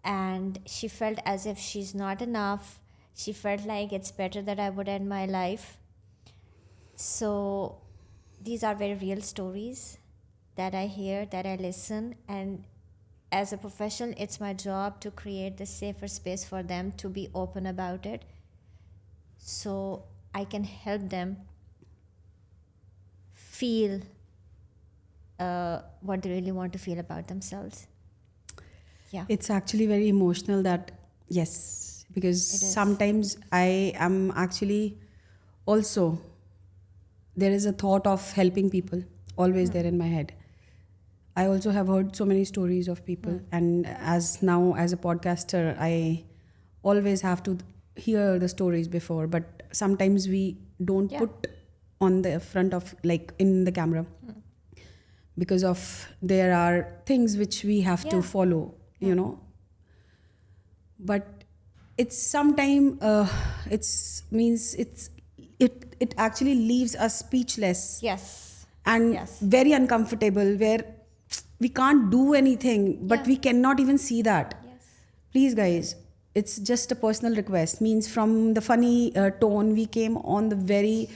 and she felt as if she's not enough. She felt like it's better that I would end my life. So these are very real stories that I hear, that I listen, and as a professional, it's my job to create the safer space for them to be open about it, so I can help them feel what they really want to feel about themselves. Yeah. It's actually very emotional that Yes, because It is. sometimes I am actually also, there is a thought of helping people always there in my head. I also have heard so many stories of people, and as now as a podcaster, I always have to hear the stories before, but sometimes we don't Yeah. put on the front of, like, in the camera, because of there are things which we have to Yeah. follow, you know. But it's sometime it actually leaves us speechless Yes. and Yes. very uncomfortable, where we can't do anything, but Yeah. we cannot even see that. Yes. Please, guys, it's just a personal request. Means from the funny tone, we came on the very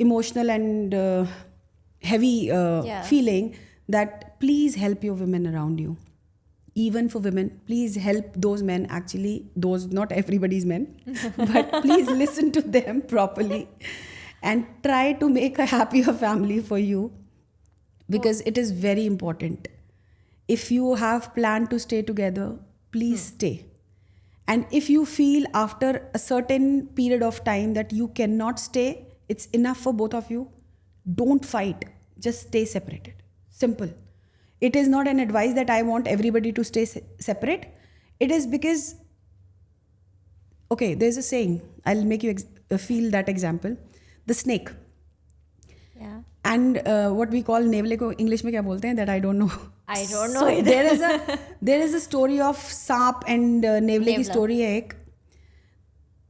emotional and heavy Yeah. feeling that please help your women around you. Even for women, please help those men. Actually, those, not everybody's men, but please listen to them properly and try to make a happier family for you, because it is very important. If you have planned to stay together, please stay. And if you feel after a certain period of time that you cannot stay, it's enough for both of you, don't fight. Just stay separated. Simple. It is not an advice that I want everybody to stay separate. It is because, okay, there's a saying, I'll make you feel that example. The snake. Yeah. And what we call नेवले को English में क्या बोलते हैं, that I don't know. I don't know So either. there is a story of सांप and नेवले की नेवला. story है एक.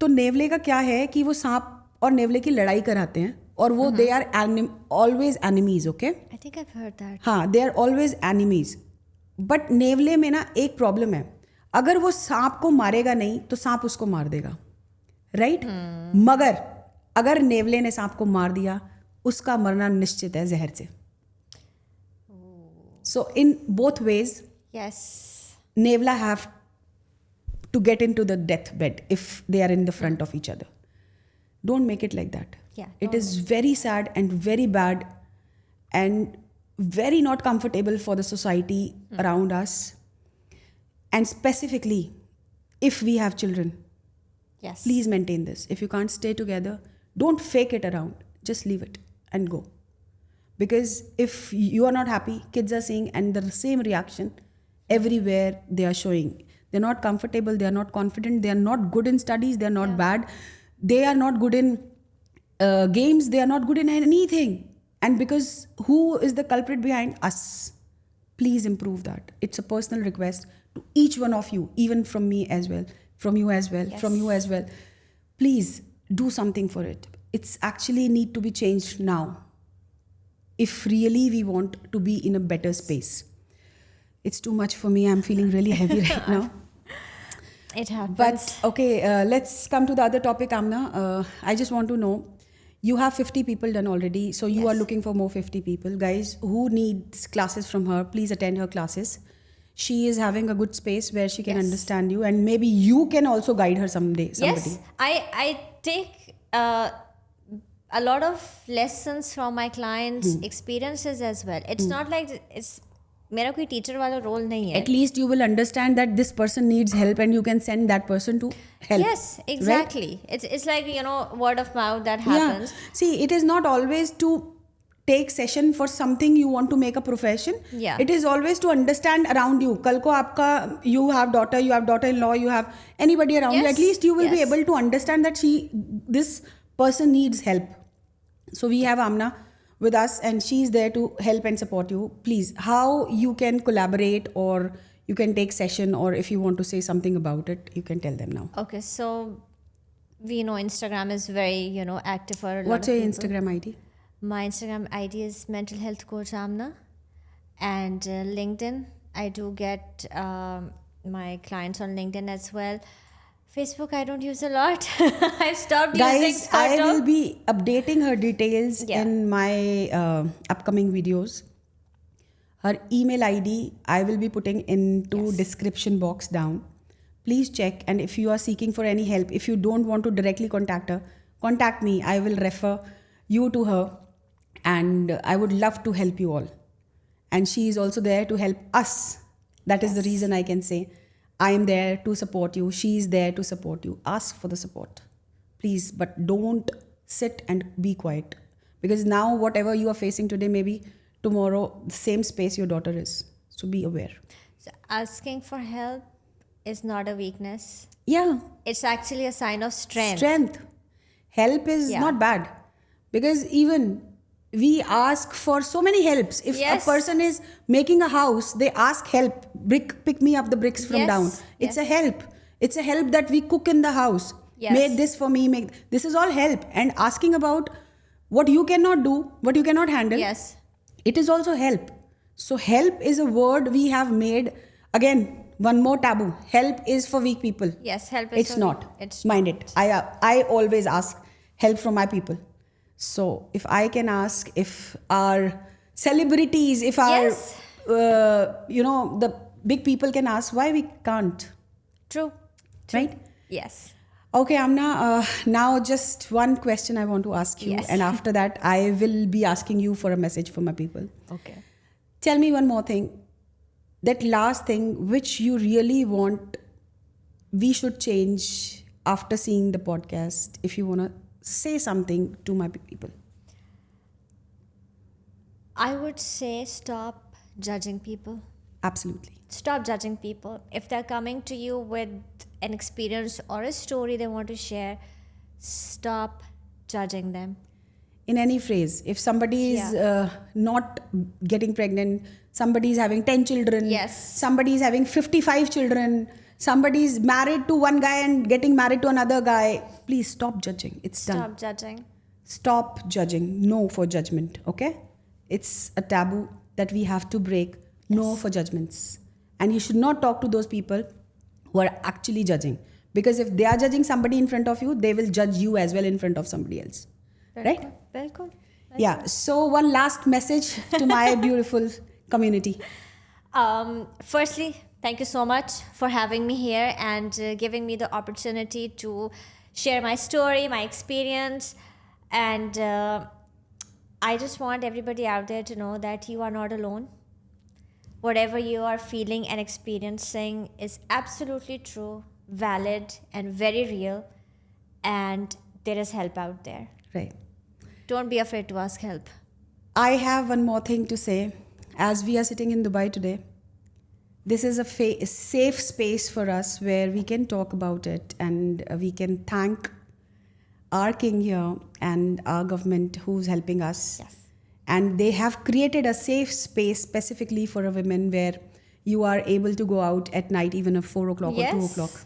तो नेवले का क्या है कि वो सांप और नेवले की लड़ाई कराते हैं, और वो they are always enemies, okay? I think I've heard that. हाँ, they are always enemies. But नेवले में ना एक प्रॉब्लम है, अगर वो सांप को मारेगा नहीं तो सांप उसको मार देगा, राइट? मगर अगर नेवले ने सांप को मार दिया, उसका मरना निश्चित है जहर से. So in both ways Yes. नेवला have to get into the deathbed if they are in the front of each other. Don't make it like that. Yeah, It is very sad and very bad and very not comfortable for the society around us. And specifically, if we have children, Yes. please maintain this. If you can't stay together, don't fake it around. Just leave it and go. Because if you are not happy, kids are seeing, and the same reaction everywhere they are showing. They're not comfortable, they are not confident, they are not good in studies, they are not bad, they are not good in games, they are not good in anything. And because who is the culprit behind? Us. Please improve that. It's a personal request to each one of you, even from me as well, from you as well, from you as well. Please do something for it. It's actually need to be changed now, if really we want to be in a better space. It's too much for me. I'm feeling really heavy right now. It happens. But okay, let's come to the other topic, Amna. I just want to know, you have 50 people done already, so you are looking for more 50 people. Guys, who needs classes from her, please attend her classes. She is having a good space where she can understand you, and maybe you can also guide her someday. Somebody. Yes, I take a lot of lessons from my clients' experiences as well. It's not like it's मेरा कोई teacher वाला role नहीं है. At least you will understand that this person needs help, and you can send that person to help. Yes, exactly. Right? It's like, you know, word of mouth that happens. Yeah. See, it is not always to take session for something you want to make a profession. Yeah. It is always to understand around you. कल को आपका, you have daughter-in-law, you have anybody around you. At least you will be able to understand that this person needs help. So we have Amna with us, and she's there to help and support you. Please, how you can collaborate, or you can take session, or if you want to say something about it, you can tell them now. Okay, so we know Instagram is very, you know, active for a lot of people. What's your Instagram ID? My Instagram ID is Mental Health Coach Amna, and LinkedIn. I do get my clients on LinkedIn as well. Facebook, I don't use a lot. I've stopped using. Guys, I will be updating her details in my upcoming videos. Her email ID, I will be putting into description box down. Please check, and if you are seeking for any help, if you don't want to directly contact her, contact me. I will refer you to her, and I would love to help you all. And she is also there to help us. That is the reason I can say I am there to support you. She is there to support you. Ask for the support, please, but don't sit and be quiet. Because now, whatever you are facing today, maybe tomorrow, the same space your daughter is. So be aware. So asking for help is not a weakness. Yeah, It's actually a sign of strength. strength. Help is Yeah. not bad. Because even we ask for so many helps. If Yes. a person is making a house, they ask help. Pick me up the bricks from Yes. down. It's a help. It's a help that we cook in the house. Yes. Make this for me. This is all help. And asking about what you cannot do, what you cannot handle. Yes. It is also help. So help is a word we have made. Again, one more taboo. Help is for weak people. Yes, help is It's for- not. It's Mind it. I always ask help from my people. So if I can ask, if our celebrities, if our, Yes. the big people can ask, why we can't, True. right? Yes. Okay, Amna, now just one question I want to ask you. Yes. And after that, I will be asking you for a message for my people. Okay. Tell me one more thing. That last thing which you really want we should change after seeing the podcast, if you want to say something to my people. I would say stop judging people. Absolutely. Stop judging people. If they're coming to you with an experience or a story they want to share, stop judging them. In any phrase, if somebody is not getting pregnant, somebody is having 10 children, Yes. somebody is having 55 children, somebody is married to one guy and getting married to another guy, please stop judging. It's done. Stop judging. Stop judging. No for judgment. Okay? It's a taboo that we have to break. No for judgments. And you should not talk to those people who are actually judging. Because if they are judging somebody in front of you, they will judge you as well in front of somebody else. Right? Welcome. Yeah. So one last message to my beautiful community. Firstly, thank you so much for having me here and giving me the opportunity to share my story, my experience. And I just want everybody out there to know that you are not alone. Whatever you are feeling and experiencing is absolutely true, valid, and very real. And there is help out there. Right. Don't be afraid to ask help. I have one more thing to say. As we are sitting in Dubai today, this is a safe space for us where we can talk about it and we can thank our king here and our government who's helping us. Yes. And they have created a safe space specifically for a woman where you are able to go out at night even at 4 o'clock or 2 Yes. o'clock.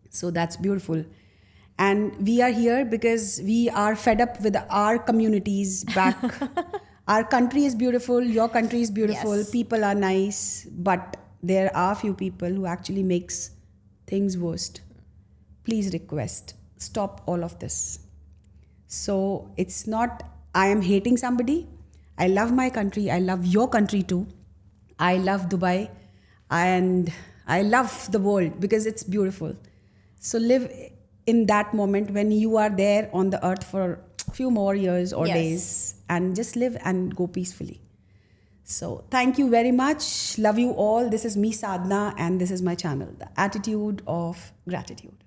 So that's beautiful. And we are here because we are fed up with our communities back. Our country is beautiful. Your country is beautiful. Yes. People are nice. But there are few people who actually makes things worst. Please request. Stop all of this. So it's not I am hating somebody. I love my country. I love your country too. I love Dubai. And I love the world because it's beautiful. So live in that moment when you are there on the earth for a few more years or Yes. days and just live and go peacefully. So thank you very much. Love you all. This is me, Sadhna, and this is my channel, The Attitude of Gratitude.